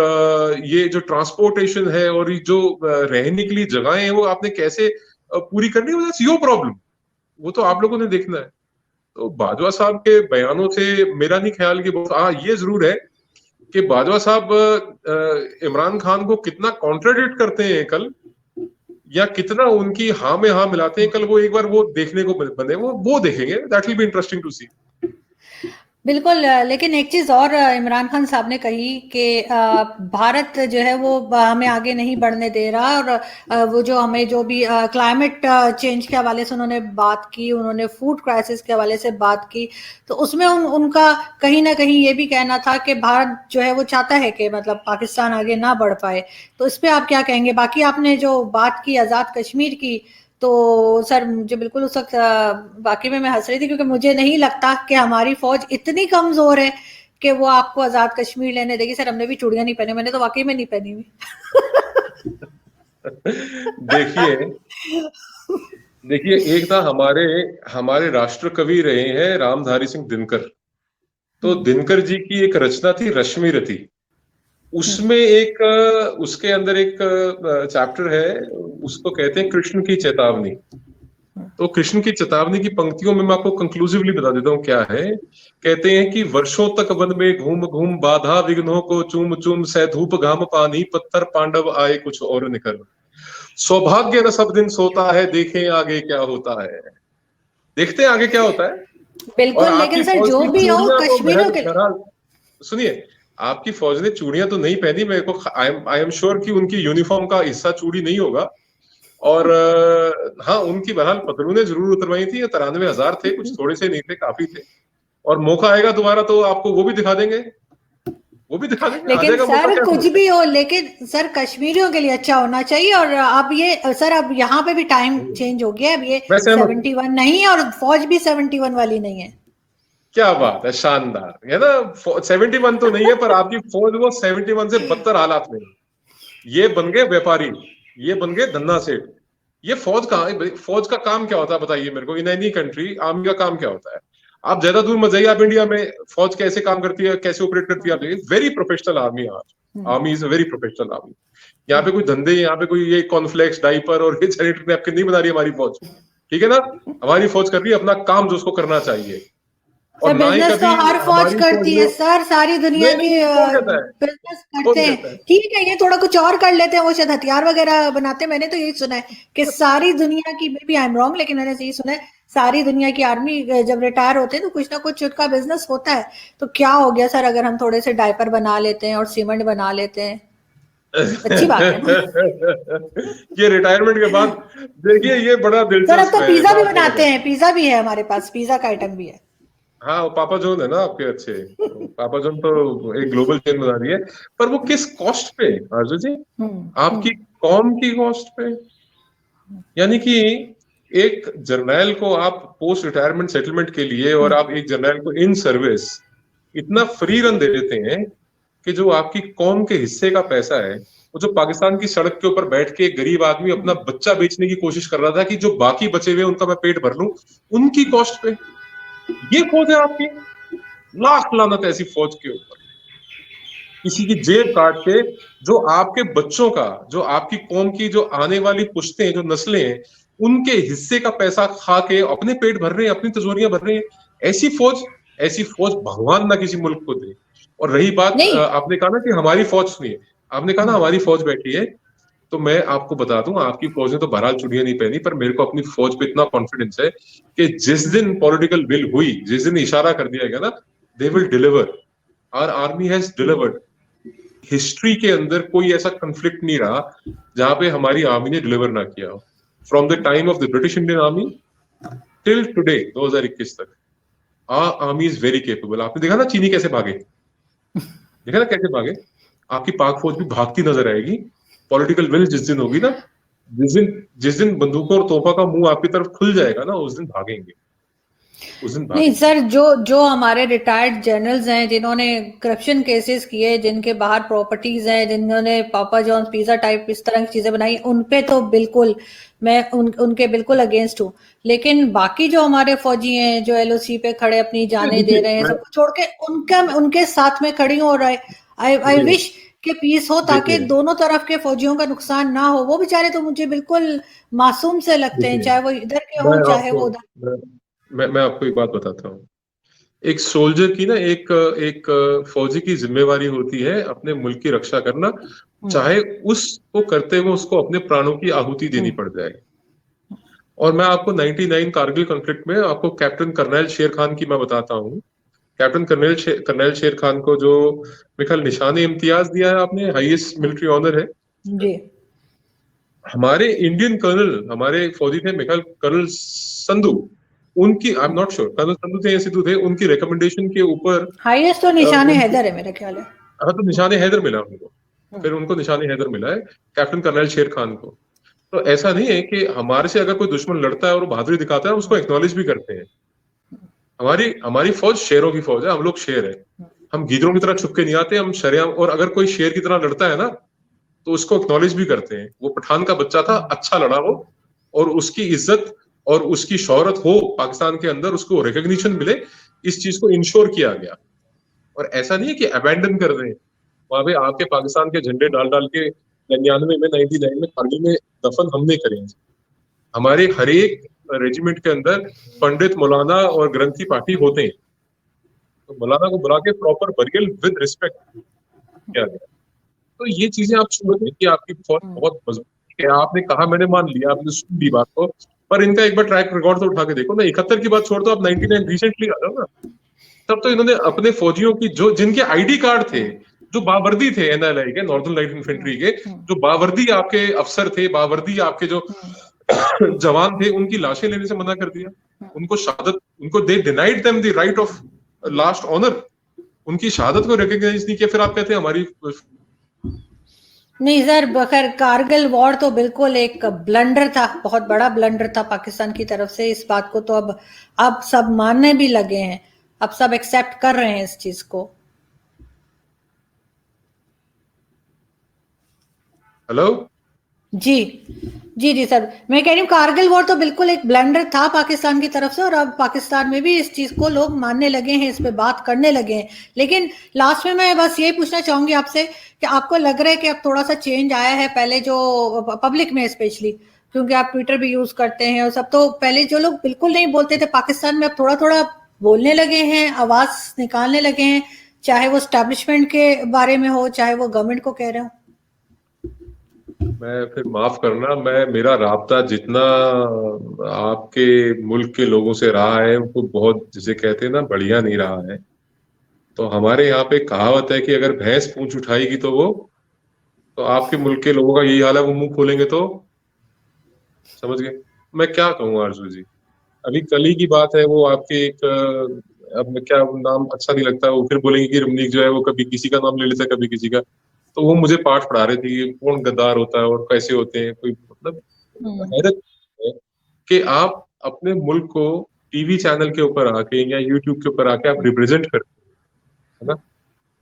[SPEAKER 2] ये जो ट्रांसपोर्टेशन है, और ये जो रहने के लिए जगहें हैं, वो आपने कैसे पूरी करनी है, दैट्स योर प्रॉब्लम। वो तो आप लोगों ने देखना है। तो बाजवा साहब के बयानों से मेरा नहीं ख्याल कि ये जरूर है कि बाजवा साहब इमरान खान को कितना कॉन्ट्राडिक्ट करते हैं कल, या कितना उनकी हाँ में हाँ मिलाते हैं कल, वो एक बार वो देखने को बने, वो देखेंगे, that will be interesting to see.
[SPEAKER 1] बिल्कुल। लेकिन एक चीज और इमरान खान साहब ने कही कि भारत जो है वो हमें आगे नहीं बढ़ने दे रहा, और वो जो हमें जो भी क्लाइमेट चेंज के हवाले से उन्होंने बात की, उन्होंने फूड क्राइसिस के हवाले से बात की, तो उसमें उनका कहीं ना कहीं ये भी कहना था कि भारत जो है वो चाहता है कि मतलब पाकिस्तान आगे ना बढ़ पाए। तो इस पे आप क्या कहेंगे? बाकी आपने जो बात की आज़ाद कश्मीर की, तो सर मुझे बिल्कुल उस वक्त वाकई में मैं हंस रही थी, क्योंकि मुझे नहीं लगता कि हमारी फौज इतनी कमजोर है कि वो आपको आजाद कश्मीर लेने देगी। सर हमने भी चूड़ियां नहीं पहनी, मैंने तो वाकई में नहीं पहनी हुई।
[SPEAKER 2] देखिए देखिए, एक था हमारे हमारे राष्ट्र कवि रहे हैं रामधारी सिंह दिनकर। तो दिनकर जी की एक रचना थी रश्मि रति। उसमें एक उसके अंदर एक चैप्टर है, उसको कहते हैं कृष्ण की चेतावनी। तो कृष्ण की चेतावनी की पंक्तियों में मैं आपको कंक्लूसिवली बता देता हूँ क्या है। कहते हैं कि वर्षों तक वन में घूम घूम बाधा विघ्नों को चूम चूम सह धूप घाम पानी पत्थर पांडव आए कुछ और निकल। सौभाग्य न सब दिन सोता है, देखें आगे क्या होता है। देखते हैं आगे क्या होता है। और
[SPEAKER 1] बिल्कुल,
[SPEAKER 2] आपकी
[SPEAKER 1] लेकिन सर
[SPEAKER 2] फौज
[SPEAKER 1] जो
[SPEAKER 2] की
[SPEAKER 1] भी हो
[SPEAKER 2] चूड़ियां तो
[SPEAKER 1] कश्मीरियों के लिए।
[SPEAKER 2] बहरहाल सुनिए, आपकी फौज ने चूड़ियां तो नहीं पहनी, मेरे को आई एम श्योर कि उनकी यूनिफॉर्म का हिस्सा चूड़ी नहीं होगा। और हाँ, उनकी बहरहाल पतलूनें जरूर उतरवाई थी। 93,000 थे, कुछ थोड़े से नहीं थे, काफी थे। और मौका आएगा दोबारा तो आपको वो भी दिखा देंगे, वो भी दिखा देंगे। आ
[SPEAKER 1] लेकिन
[SPEAKER 2] जाएगा मौका,
[SPEAKER 1] सर
[SPEAKER 2] क्या
[SPEAKER 1] कुछ
[SPEAKER 2] समझते
[SPEAKER 1] भी हो, लेकिन सर कश्मीरियों के लिए अच्छा होना चाहिए। और अब ये सर अब यहाँ पे भी टाइम
[SPEAKER 2] हैं।
[SPEAKER 1] चेंज हो गया, अब ये
[SPEAKER 2] मैं सहमत हूँ।
[SPEAKER 1] 71 नहीं है और फौज भी 71 वाली नहीं है।
[SPEAKER 2] क्या बात है, शानदार है ना। 71 तो नहीं है, पर आपकी फौज वो 71 से बदतर हालात में है। ये बन गए व्यापारी, ये बन गए धन्ना सेठ। ये फौज कहाँ है? फौज का काम क्या होता है बताइए मेरे को। इन एनी कंट्री आर्मी का काम क्या होता है? आप ज्यादा दूर मत जाइए, आप इंडिया में फौज कैसे काम करती है, कैसे ऑपरेट करती है, आप देखिए। Very professional army. आज army is a very professional army. यहाँ पे कोई धंधे, यहाँ पे कोई ये कॉर्नफ्लेक्स डाइपर और ये सैनिटरी नैपकिन नहीं बना रही हमारी फौज। ठीक है ना। हमारी फौज कर रही है अपना काम जो उसको करना चाहिए। और
[SPEAKER 1] सर
[SPEAKER 2] ना ही
[SPEAKER 1] बिजनेस तो
[SPEAKER 2] कभी
[SPEAKER 1] हर फौज
[SPEAKER 2] हमारी फौज
[SPEAKER 1] करती है
[SPEAKER 2] में
[SPEAKER 1] सर, सारी दुनिया
[SPEAKER 2] नहीं
[SPEAKER 1] की
[SPEAKER 2] नहीं, कौन कहता है,
[SPEAKER 1] बिजनेस करते
[SPEAKER 2] कौन
[SPEAKER 1] हैं।
[SPEAKER 2] कहता है।
[SPEAKER 1] ठीक है, ये थोड़ा कुछ और कर लेते हैं, वो शायद हथियार वगैरह बनाते हैं। मैंने तो यही सुना है कि सारी दुनिया की, maybe I am wrong, लेकिन मैंने यही सुना है सारी दुनिया की आर्मी जब रिटायर होते हैं तो कुछ ना कुछ उनका बिजनेस होता है। तो क्या हो गया सर अगर हम थोड़े से डायपर बना लेते हैं और सीमेंट बना लेते हैं, अच्छी बात है ना।
[SPEAKER 2] ये रिटायरमेंट के बाद देखिए, ये बड़ा
[SPEAKER 1] सर अब
[SPEAKER 2] दिलचस्प
[SPEAKER 1] तो
[SPEAKER 2] है,
[SPEAKER 1] पिज्जा
[SPEAKER 2] मैं
[SPEAKER 1] भी
[SPEAKER 2] आपको
[SPEAKER 1] बनाते
[SPEAKER 2] बताऊं।
[SPEAKER 1] हैं, पिज्जा भी है हमारे पास, पिज्जा का आइटम भी है।
[SPEAKER 2] हाँ, वो पापा जॉन है ना आपके अच्छे। पापा जॉन तो एक ग्लोबल चेन बना रही है। पर वो किस कॉस्ट पे आरजू जी? आपकी
[SPEAKER 1] हम्म।
[SPEAKER 2] कौम की कॉस्ट पे। यानी कि एक जर्नैल को आप पोस्ट रिटायरमेंट सेटलमेंट के लिए, और आप एक जर्नैल को इन सर्विस इतना फ्री रन दे देते हैं कि जो आपकी कौम के हिस्से का पैसा है, वो जो पाकिस्तान की सड़क के ऊपर बैठ के एक गरीब आदमी अपना बच्चा बेचने की कोशिश कर रहा था कि जो बाकी बचे हुए उनका मैं पेट भर लूं, उनकी कॉस्ट पे ये फौज है आपकी। लाख लानत ऐसी फौज के ऊपर, किसी की जेब काट के, जो आपके बच्चों का, जो आपकी कौम की जो आने वाली पुश्तें, जो नस्लें हैं, उनके हिस्से का पैसा खा के अपने पेट भर रहे हैं, अपनी तिजोरियां भर रहे हैं। ऐसी फौज, ऐसी फौज भगवान ना किसी मुल्क को दे। और रही बात,
[SPEAKER 1] नहीं।
[SPEAKER 2] आपने कहा ना कि हमारी फौज, सुनिए, आपने कहा ना हमारी फौज बैठी है। तो मैं आपको बता दूं, आपकी फौज ने तो बहरहाल चुड़ियां नहीं पहनी, पर मेरे को अपनी फौज पे इतना कॉन्फिडेंस है कि जिस दिन पॉलिटिकल विल हुई, जिस दिन इशारा कर दिया गया ना, they will deliver. Our army has delivered. History के अंदर कोई ऐसा कंफ्लिक्ट नहीं रहा जहां पे हमारी आर्मी ने डिलीवर ना किया हो। From the time of the British Indian army till today 2021 तक our army is very capable. आपने देखा ना चीनी कैसे भागे, देखा ना कैसे भागे। आपकी पाक फौज भी भागती नजर आएगी। पॉलिटिकल विल जिस दिन होगी ना, जिस दिन बंदूकों और तोपा का मुंह आपकी तरफ खुल जाएगा ना, उस दिन भागेंगे, उस दिन
[SPEAKER 1] नहीं
[SPEAKER 2] भागेंगे।
[SPEAKER 1] सर, जो जो हमारे रिटायर्ड जनरल्स हैं जिन्होंने करप्शन केसेस किए, जिनके बाहर प्रॉपर्टीज हैं, जिन्होंने पापा जॉन्स पिज्जा टाइप इस तरह की चीजें बनाई, उनपे तो बिल्कुल मैं उनके बिल्कुल अगेंस्ट हूँ। लेकिन बाकी जो हमारे फौजी हैं जो एलओसी पे खड़े अपनी जानें दे
[SPEAKER 2] देखिए
[SPEAKER 1] रहे हैं,
[SPEAKER 2] मैं
[SPEAKER 1] सबको छोड़ के उनका उनके साथ में खड़ी हूँ। और आई आई
[SPEAKER 2] देखिए
[SPEAKER 1] विश कि पीस हो, ताकि
[SPEAKER 2] देखिए
[SPEAKER 1] दोनों तरफ के फौजियों का नुकसान ना हो। वो बेचारे तो मुझे बिल्कुल मासूम से लगते हैं,
[SPEAKER 2] देखिए
[SPEAKER 1] चाहे वो इधर के
[SPEAKER 2] मैं
[SPEAKER 1] हों चाहे
[SPEAKER 2] आपको
[SPEAKER 1] वो उधर।
[SPEAKER 2] मैं, मैं आपको एक बात बताता हूँ। एक सोल्जर की ना, एक एक फौजी की जिम्मेवारी होती है अपने मुल्क की रक्षा करना,
[SPEAKER 1] हम्म।
[SPEAKER 2] चाहे उसको करते हुए उसको अपने प्राणों की आहुति देनी
[SPEAKER 1] हम्म।
[SPEAKER 2] पड़ जाए। और मैं आपको 99 कारगिल कॉन्फ्लिक्ट में आपको कैप्टन कर्नल शेर खान की मैं बताता हूँ। कैप्टन कर्नल शेर खान को जो मेरे ख्याल निशान इम्तियाज दिया है आपने, हाईएस्ट मिलिट्री ऑनर है।
[SPEAKER 1] जी।
[SPEAKER 2] हमारे इंडियन कर्नल, हमारे फौजी थे, मेरे ख्याल कर्नल संधू, उनकी I am not sure colonel Sandhu थे या सिद्धू थे, उनकी रिकमेंडेशन के ऊपर
[SPEAKER 1] हाईएस्ट तो निशान
[SPEAKER 2] उनको,
[SPEAKER 1] हैदर है मेरा ख्याल है।
[SPEAKER 2] हाँ, तो निशान हैदर मिला उनको।
[SPEAKER 1] हम्म।
[SPEAKER 2] फिर उनको निशान हैदर मिला है, कैप्टन कर्नल शेर खान को। तो ऐसा नहीं है कि हमारे से अगर कोई दुश्मन लड़ता है और वो बहादुरी दिखाता है, उसको एक्नॉलेज भी करते हैं। हमारी हमारी फौज शेरों की फौज है, हम लोग शेर है। हम गीदड़ों की तरह छुप के नहीं आते, हम शरेआम, और अगर कोई शेर की तरह लड़ता है ना तो उसको एक्नॉलेज भी करते हैं। वो पठान का बच्चा था, अच्छा लड़ा वो, और उसकी इज्जत और उसकी शोहरत हो पाकिस्तान के अंदर, उसको रिकॉग्निशन मिले, इस चीज को इंश्योर किया गया। और ऐसा नहीं है कि अबैंडन कर रहे हैं, वहां पे आके पाकिस्तान के झंडे डाल डाल के 99 में 99 में कारगिल में दफन हमने करे हैं। हमारे हर एक रेजिमेंट के अंदर पंडित, मौलाना और ग्रंथी पाठी होते हैं, तो मौलाना को बुला के प्रॉपर बरियल विद रिस्पेक्ट किया गया। तो ये चीजें आप छोड़ दें कि आपकी फौज बहुत मजबूत है, आपने कहा, मैंने मान लिया, आपने सुन ली बात को, पर इनका एक बार ट्रैक रिकॉर्ड तो उठा के देखो ना। 71 की बात छोड़ दो, आप 99 रिसेंटली आ जाओ ना, तब तो इन्होंने अपने फौजियों की, जो जिनके आईडी कार्ड थे, जो बावर्दी थे एनएलआई के, नॉर्दर्न लाइट इन्फेंट्री के, जो बावर्दी आपके अफसर थे, बावर्दी आपके जो जवान थे, उनकी लाशें लेने से मना कर दिया, उनको शहादत, उनको they denied them the right of last honour, उनकी शहादत को रिकॉग्नाइज नहीं किया, फिर आप कहते हैं हमारी।
[SPEAKER 1] नहीं सर, खैर कारगिल वॉर तो बिल्कुल एक ब्लंडर था, बहुत बड़ा ब्लंडर था पाकिस्तान की तरफ से। इस बात को तो अब सब मानने भी लगे हैं, अब सब एक्सेप्ट कर रहे हैं इस चीज को।
[SPEAKER 2] हेलो
[SPEAKER 1] जी जी जी सर, मैं कह रही हूँ कारगिल वॉर तो बिल्कुल एक ब्लंडर था पाकिस्तान की तरफ से, और अब पाकिस्तान में भी इस चीज को लोग मानने लगे हैं, इस पे बात करने लगे हैं। लेकिन लास्ट में मैं बस यही पूछना चाहूंगी आपसे कि आपको लग रहा है कि अब थोड़ा सा चेंज आया है, पहले जो पब्लिक में स्पेशली, क्योंकि आप ट्विटर भी यूज करते हैं और सब, तो पहले जो लोग बिल्कुल नहीं बोलते थे पाकिस्तान में, अब थोड़ा थोड़ा बोलने लगे हैं, आवाज निकालने लगे हैं, चाहे वो स्टैब्लिशमेंट के बारे में हो, चाहे वो गवर्नमेंट को कह रहे हो।
[SPEAKER 2] मैं फिर माफ करना, मैं, मेरा राब्ता जितना आपके मुल्क के लोगों से रहा है वो बहुत, जिसे कहते हैं ना, बढ़िया नहीं रहा है। तो हमारे यहाँ पे कहावत है कि अगर भैंस पूंछ उठाएगी तो वो, तो आपके मुल्क के लोगों का यही हाल है, वो मुंह खोलेंगे तो, समझ गए। मैं क्या कहूँ आरजू जी, अभी कल ही की बात है, वो आपके एक अब मैं क्या, नाम अच्छा नहीं लगता, वो फिर बोलेंगे कि रमनीक जो है वो कभी किसी का नाम ले लेता है, कभी किसी का। तो वो मुझे पाठ पढ़ा रहे थे कि कौन गद्दार होता है और कैसे होते हैं, कोई मतलब हैरत है कि आप अपने मुल्क को टीवी चैनल के ऊपर आके या यूट्यूब के ऊपर आके आप रिप्रेजेंट करते हैं ना,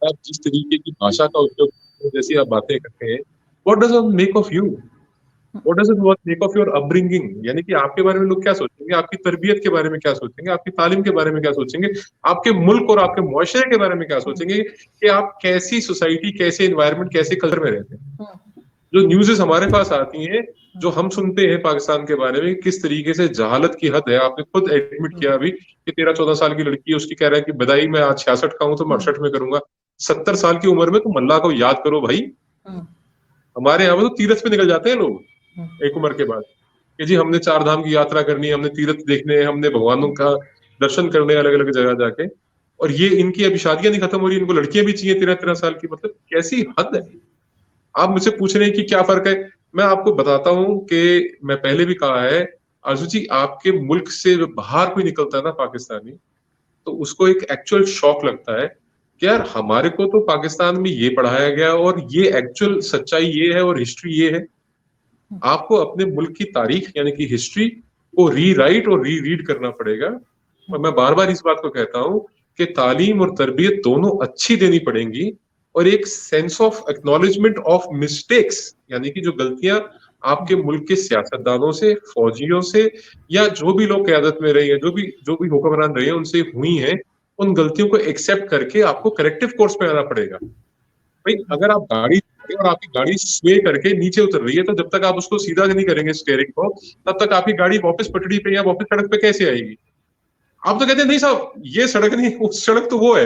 [SPEAKER 2] आप जिस तरीके की भाषा का उपयोग करते हैं, जैसी आप बातें करते हैं, what does it make of you, what does it make of your upbringing, यानी कि आपके बारे में लोग क्या सोचेंगे, आपकी तरबियत के बारे में क्या सोचेंगे, आपकी तालीम के बारे में क्या सोचेंगे, आपके मुल्क और आपके मुआशरे के बारे में क्या सोचेंगे, कि आप कैसी सोसाइटी, कैसे एनवायरनमेंट, कैसे कल्चर में रहते हैं। जो न्यूज़ेस हमारे पास आती हैं, जो हम सुनते हैं पाकिस्तान के बारे में, किस तरीके से जहालत की हद है। आपने खुद एडमिट किया अभी कि 13-14 साल की लड़की है, उसकी कह रहा है कि बधाई, मैं आज 66 का हूं तो मैं 68 में करूंगा। 70 साल की उम्र में तुम अल्लाह को याद करो भाई। हमारे यहाँ पे तो तीरथ पे निकल जाते हैं लोग एक उम्र के बाद, कि जी हमने 4 धाम की यात्रा करनी है, हमने तीरथ देखने, हमने भगवानों का दर्शन करने अलग अलग जगह जाके, और ये इनकी अभी शादियां नहीं खत्म हो रही, इनको लड़कियां भी चाहिए 13-13 साल की। मतलब कैसी हद है। आप मुझसे पूछ रहे हैं कि क्या फर्क है, मैं आपको बताता हूं कि मैं पहले भी कहा है आरजू जी, आपके मुल्क से बाहर कोई निकलता है ना पाकिस्तानी, तो उसको एक एक्चुअल शॉक लगता है कि यार हमारे को तो पाकिस्तान में ये पढ़ाया गया और ये एक्चुअल सच्चाई ये है और हिस्ट्री ये है। आपको अपने मुल्क की तारीख यानी कि हिस्ट्री को रीराइट और री रीड करना पड़ेगा। और मैं बार बार इस बात को कहता हूं कि तालीम और तरबियत दोनों अच्छी देनी पड़ेंगी, और एक sense of acknowledgement of mistakes, यानी कि जो गलतियां आपके मुल्क के सियासतदानों से, फौजियों से, या जो भी लोग क़यादत में रहे हैं, जो भी हुक्मरान रहे हैं, उनसे हुई हैं, उन गलतियों को एक्सेप्ट करके आपको करेक्टिव कोर्स पे आना पड़ेगा। भाई अगर आप गाड़ी और आपकी गाड़ी स्वे करके नीचे उतर रही है, तो जब तक आप उसको सीधा नहीं करेंगे स्टीयरिंग को, तब तक आपकी गाड़ी वापस पटड़ी पे या वापस सड़क पे कैसे आएगी। आप तो कहते हैं नहीं साहब ये सड़क नहीं, उस सड़क तो वो है,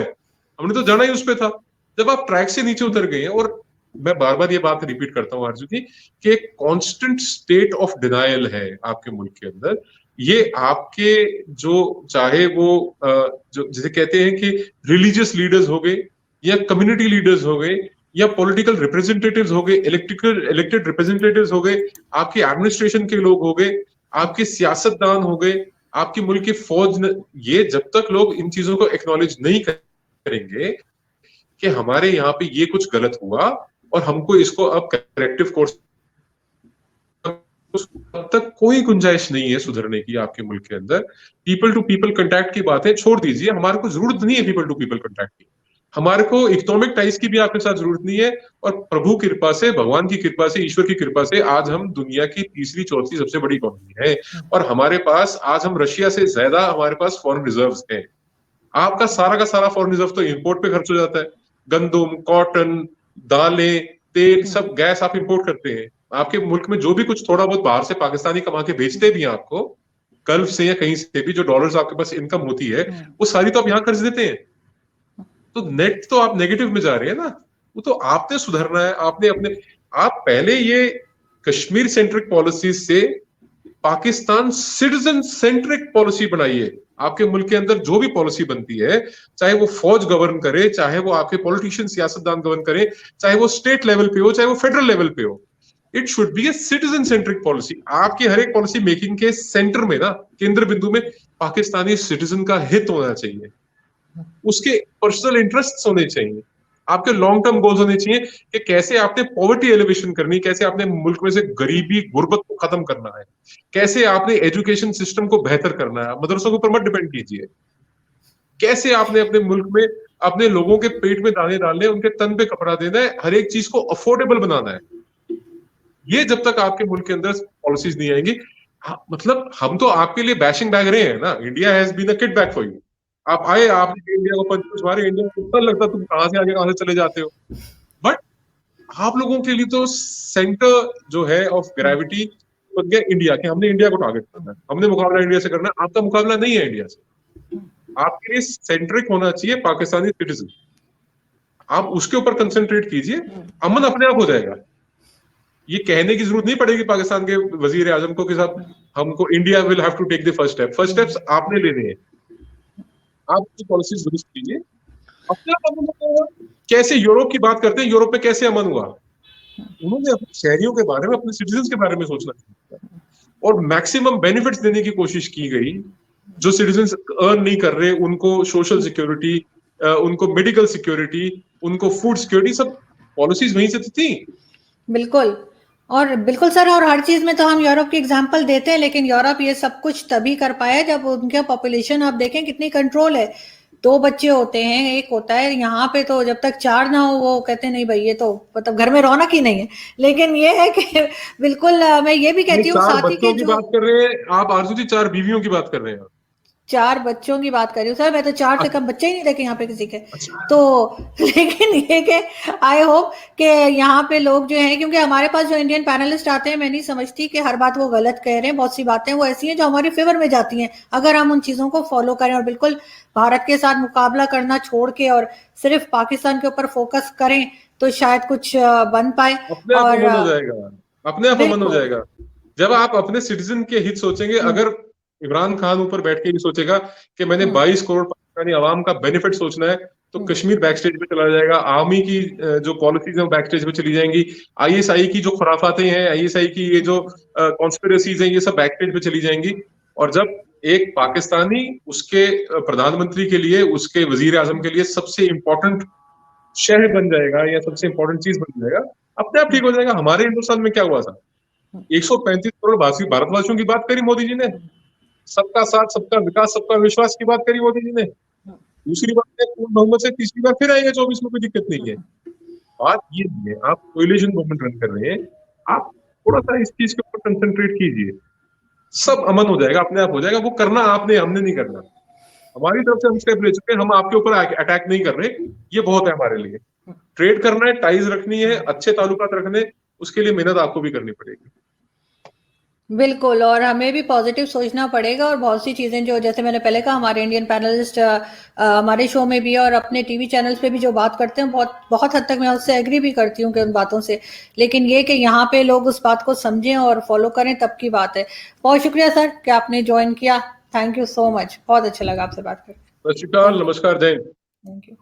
[SPEAKER 2] हमने तो जाना ही उस पे था। जब आप ट्रैक से नीचे उतर गए हैं, और मैं बार बार ये बात रिपीट करता हूँ आरजू जी, कि एक कांस्टेंट स्टेट ऑफ डिनायल है आपके मुल्क के अंदर। ये आपके जो, चाहे वो जो जिसे कहते हैं कि रिलीजियस लीडर्स हो गए, या कम्युनिटी लीडर्स हो गए, या पॉलिटिकल रिप्रेजेंटेटिव्स हो गए, इलेक्टेड रिप्रेजेंटेटिव्स हो गए, आपके एडमिनिस्ट्रेशन के लोग हो गए, आपके सियासतदान हो गए, आपकी मुल्क की फौज, ये जब तक लोग इन चीजों को एक्नॉलेज नहीं करेंगे कि हमारे यहाँ पे ये कुछ गलत हुआ और हमको इसको अब करेक्टिव कोर्स, अब तक कोई गुंजाइश नहीं है सुधरने की आपके मुल्क के अंदर। पीपल टू पीपल कांटेक्ट की बातें छोड़ दीजिए, हमारे को जरूरत नहीं है पीपल टू पीपल कांटेक्ट की। हमारे को इकोनॉमिक टाइज की भी आपके साथ जरूरत नहीं है, और प्रभु कृपा से, भगवान की कृपा से, ईश्वर की कृपा से आज हम दुनिया की तीसरी चौथी सबसे बड़ी इकोनॉमी है, और हमारे पास आज हम रशिया से ज्यादा हमारे पास फॉरेन रिजर्व्स हैं। आपका सारा का सारा फॉरेन रिजर्व तो इंपोर्ट पे खर्च हो जाता है। गंदम, कॉटन, दालें, तेल, सब गैस आप इंपोर्ट करते हैं। आपके मुल्क में जो भी कुछ थोड़ा बहुत बाहर से पाकिस्तानी कमा के बेचते भी हैं आपको, गल्फ से या कहीं से भी जो डॉलर्स आपके पास इनकम होती है, वो सारी तो आप यहाँ खर्च देते हैं। तो नेट तो आप नेगेटिव में जा रहे हैं ना। वो तो आपने सुधरना है। आप पहले ये कश्मीर सेंट्रिक पॉलिसी से पाकिस्तान सिटीजन सेंट्रिक पॉलिसी बनाइए। आपके मुल्क के अंदर जो भी पॉलिसी बनती है, चाहे वो फौज गवर्न करे, चाहे वो आपके पॉलिटिशियन सियासतदान गवर्न करे, चाहे वो स्टेट लेवल पे हो, चाहे वो फेडरल लेवल पे हो, it should be a citizen centric policy. आपकी हर एक पॉलिसी मेकिंग के सेंटर में ना, केंद्र बिंदु में पाकिस्तानी सिटीजन का हित होना चाहिए, उसके पर्सनल इंटरेस्ट होने चाहिए, आपके लॉन्ग टर्म गोल्स होने चाहिए कि कैसे आपने पॉवर्टी एलिवेशन करनी, कैसे आपने मुल्क में से गरीबी गुर्बत को खत्म करना है, कैसे आपने एजुकेशन सिस्टम को बेहतर करना है, मदरसों के ऊपर मत डिपेंड कीजिए, कैसे आपने अपने मुल्क में अपने लोगों के पेट में दाने डालने, उनके तन पे कपड़ा देना है, हर एक चीज को अफोर्डेबल बनाना है। ये जब तक आपके मुल्क के अंदर पॉलिसीज नहीं आएंगी, मतलब हम तो आपके लिए बैशिंग बैग रहे हैं ना, India has been a kid back for you. आप आए, आपने इंडिया को पंच मारे, इंडिया को इतना लगता तुम कहां से आगे कहां से चले जाते हो, बट आप लोगों के लिए तो सेंटर जो है ऑफ ग्रेविटी बन गया इंडिया, कि हमने इंडिया को टारगेट करना है, हमने मुकाबला इंडिया से करना है। आपका मुकाबला नहीं है इंडिया से, आपके लिए सेंट्रिक होना चाहिए पाकिस्तानी सिटीजन। आप उसके ऊपर कंसंट्रेट कीजिए, अमन अपने आप हो जाएगा। ये कहने की जरूरत नहीं पड़ेगी पाकिस्तान के वजीर आजम को कि साहब हमको India will have to take the first step. First steps आपने लेने हैं। आप पॉलिसीज दुरुस्त कीजिए, अपने आप अमन होगा। कैसे यूरोप की बात करते हैं, यूरोप में कैसे अमन हुआ? उन्होंने अपने शहरियों के बारे में, अपने सिटीजन के बारे में सोचना चाहिए, और मैक्सिमम बेनिफिट्स देने की कोशिश की गई। जो सिटीजन अर्न नहीं कर रहे उनको सोशल सिक्योरिटी, उनको मेडिकल सिक्योरिटी, उनको फूड सिक्योरिटी, सब पॉलिसीज वहीं से थी।
[SPEAKER 1] बिल्कुल, और बिल्कुल सर, और हर चीज में तो हम यूरोप की एग्जांपल देते हैं, लेकिन यूरोप ये सब कुछ तभी कर पाया जब उनका पॉपुलेशन आप देखें कितनी कंट्रोल है। 2 बच्चे होते हैं, 1 होता है। यहाँ पे तो जब तक 4 ना हो वो कहते नहीं भाई ये तो मतलब घर में रौनक ही नहीं है। लेकिन ये है कि बिल्कुल मैं ये भी कहती हूँ
[SPEAKER 2] 4
[SPEAKER 1] साथी के
[SPEAKER 2] बच्चों की बात कर रहे हैं आप आरजू जी, 4 बीवियों की बात कर रहे हैं?
[SPEAKER 1] 4 बच्चों की बात कर रही हूँ सर, मैं तो 4 से कम बच्चे ही नहीं देखे यहाँ पे किसी के।
[SPEAKER 2] अच्छा।
[SPEAKER 1] तो लेकिन ये कि आई होप कि यहाँ पे लोग जो हैं, क्योंकि हमारे पास जो इंडियन पैनलिस्ट आते हैं, मैं नहीं समझती कि हर बात वो गलत कह रहे हैं। बहुत सी बातें वो ऐसी हैं जो हमारे फेवर में जाती हैं, अगर हम उन चीजों को फॉलो करें और बिल्कुल भारत के साथ मुकाबला करना छोड़ के और सिर्फ पाकिस्तान के ऊपर फोकस करें तो शायद कुछ बन पाए।
[SPEAKER 2] अपने आप
[SPEAKER 1] और
[SPEAKER 2] अमन हो जाएगा, अपने आप अमन हो जाएगा जब आप अपने सिटीजन के हित सोचेंगे। अगर इमरान खान ऊपर बैठ के ये सोचेगा कि मैंने 22 करोड़ पाकिस्तानी आवाम का बेनिफिट सोचना है, तो कश्मीर बैक स्टेज पे चला जाएगा। आर्मी की जो पॉलिसीज है वो बैक स्टेज पे चली जाएंगी। आईएसआई की जो खुराफातें हैं, आईएसआई की ये जो कॉन्स्पिरेसीज हैं, ये सब बैक स्टेज पे चली जाएंगी। और जब एक पाकिस्तानी उसके प्रधानमंत्री के लिए, उसके वजीर आजम के लिए सबसे इंपॉर्टेंट शहर बन जाएगा या सबसे इंपॉर्टेंट चीज बन जाएगा, अपने आप ठीक हो जाएगा। हमारे हिंदुस्तान में क्या हुआ था? 135 करोड़ भारतवासियों की बात करी मोदी जी ने, सबका साथ, सबका विकास, सबका विश्वास की बात करी मोदी जी ने। दूसरी बात है, पूर्ण बहुमत से तीसरी बार फिर आएंगे 24 में, कोई दिक्कत नहीं है। बात ये नहीं है, आप कोलिशन गवर्नमेंट रन कर रहे हैं, आप थोड़ा सा इस चीज के ऊपर कंसंट्रेट कीजिए, सब अमन हो जाएगा, अपने आप हो जाएगा। वो करना आपने, हमने नहीं करना। हमारी तरफ से हम स्टेप ले चुके हैं, हम आपके ऊपर अटैक नहीं कर रहे, ये बहुत है हमारे लिए। ट्रेड करना है, टाइज रखनी है, अच्छे ताल्लुकात रखने, उसके लिए मेहनत आपको भी करनी पड़ेगी।
[SPEAKER 1] बिल्कुल, और हमें भी पॉजिटिव सोचना पड़ेगा। और बहुत सी चीजें जो, जैसे मैंने पहले कहा, हमारे इंडियन पैनलिस्ट हमारे शो में भी और अपने टीवी चैनल्स पे भी जो बात करते हैं, बहुत बहुत हद तक मैं उससे एग्री भी करती हूँ कि उन बातों से। लेकिन ये कि यहाँ पे लोग उस बात को समझें और फॉलो करें, तब की बात है। बहुत शुक्रिया सर कि आपने ज्वाइन किया। थैंक यू सो मच, बहुत अच्छा लगा आपसे बात करके।
[SPEAKER 2] सत श्री अकाल, नमस्कार, जय हिंद।
[SPEAKER 1] Thank you.